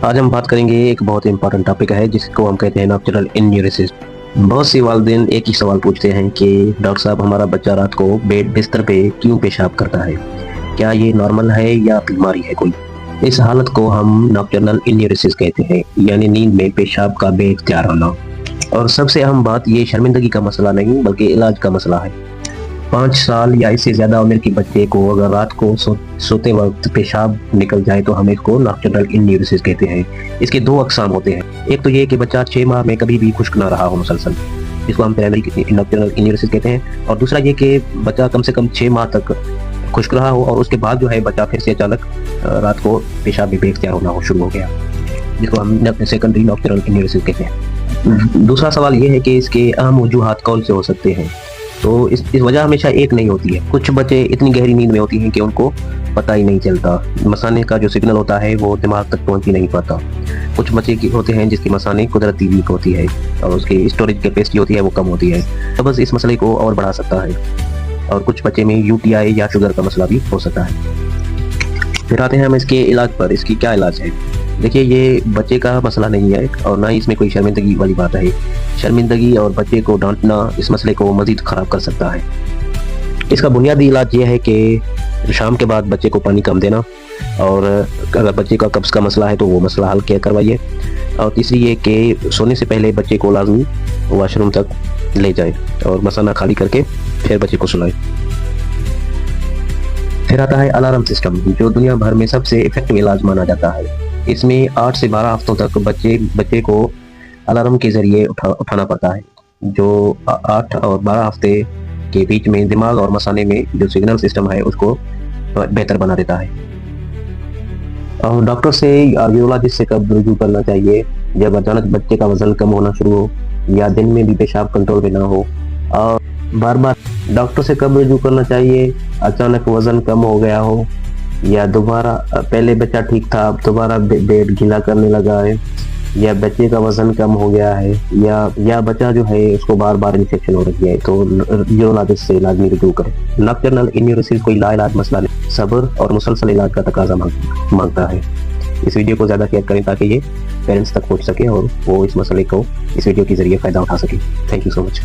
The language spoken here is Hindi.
आज हम बात करेंगे, एक बहुत इंपॉर्टेंट टॉपिक है जिसको हम कहते हैं नॉक्टर्नल एन्यूरिसिस। बहुत सी वालिदैन एक ही सवाल पूछते हैं कि डॉक्टर साहब, हमारा बच्चा रात को बेड बिस्तर पे क्यों पेशाब करता है, क्या ये नॉर्मल है या बीमारी है कोई। इस हालत को हम नॉक्टर्नल एन्यूरिसिस कहते हैं, यानी नींद में पेशाब का बेइख्तियार होना। और सबसे अहम बात, ये शर्मिंदगी का मसला नहीं बल्कि इलाज का मसला है। 5 साल या इससे ज़्यादा उम्र के बच्चे को अगर रात को सोते वक्त पेशाब निकल जाए तो हम इसको नॉक्टर्नल एन्यूरिसिस कहते हैं। इसके 2 अक़साम होते हैं। एक तो ये कि बच्चा 6 माह में कभी भी खुश्क ना रहा हो मुसलसल, इसको हम प्राइमरी नॉक्टर्नल एन्यूरिसिस कहते हैं। और दूसरा ये कि बच्चा कम से कम 6 माह तक खुश्क रहा हो और उसके बाद जो है बच्चा फिर से अचानक रात को पेशाब भी बेइख्तियार होना हो शुरू हो गया, जिसको हम सेकेंडरी नॉक्टर्नल एन्यूरिसिस कहते हैं। दूसरा सवाल ये है कि इसके अहम वजूहात कौन से हो सकते हैं। तो इस वजह हमेशा एक नहीं होती है। कुछ बच्चे इतनी गहरी नींद में होती हैं कि उनको पता ही नहीं चलता, मसाने का जो सिग्नल होता है वो दिमाग तक पहुंच ही नहीं पाता। कुछ बच्चे की होते हैं जिसकी मसाने कुदरती वीक होती है और उसकी स्टोरेज कैपेसिटी होती है वो कम होती है, तो बस इस मसले को और बढ़ा सकता है। और कुछ बच्चे में यूटीआई या शुगर का मसला भी हो सकता है। फिर आते हैं हम इसके इलाज पर। इसकी क्या इलाज है? देखिए, ये बच्चे का मसला नहीं है और ना ही इसमें कोई शर्मिंदगी वाली बात है। शर्मिंदगी और बच्चे को डांटना इस मसले को मज़ीद ख़राब कर सकता है। इसका बुनियादी इलाज ये है कि शाम के बाद बच्चे को पानी कम देना, और अगर बच्चे का कब्ज़ का मसला है तो वो मसला हल किया करवाइए। और तीसरी ये कि सोने से पहले बच्चे को लाजमी वॉशरूम तक ले जाए और मसाना खाली करके फिर बच्चे को सुलाए। फिर आता है अलार्म सिस्टम, जो दुनिया भर में सबसे इफेक्टिव इलाज माना जाता है। इसमें 8 से 12 हफ्तों तक बच्चे को अलार्म के ज़रिए उठाना पड़ता है, जो 8 और 12 हफ्ते के बीच में दिमाग और मसाने में जो सिग्नल सिस्टम है उसको बेहतर बना देता है। और डॉक्टर से या यूरोलॉजिस्ट से कब रुजू करना चाहिए? जब अचानक बच्चे का वजन कम होना शुरू हो या दिन में भी पेशाब कंट्रोल में ना हो। और बार बार डॉक्टर से कब रुजू करना चाहिए? अचानक वजन कम हो गया हो, या दोबारा पहले बच्चा ठीक था अब दोबारा पेट गीला करने लगा है, या बच्चे का वजन कम हो गया है, या बच्चा जो है उसको बार बार इन्फेक्शन हो रही है, तो यूरोलॉजिस्ट से लाजमी रुजू करें। नॉक्टर्नल एन्यूरिसिस कोई लाइलाज मसला नहीं, सब्र और मुसलसल इलाज का तकाजा मांगता है। इस वीडियो को ज़्यादा शेयर करें ताकि ये पेरेंट्स तक पहुंच सके और वो इस मसले को इस वीडियो के जरिए फ़ायदा उठा सके। Thank you so much.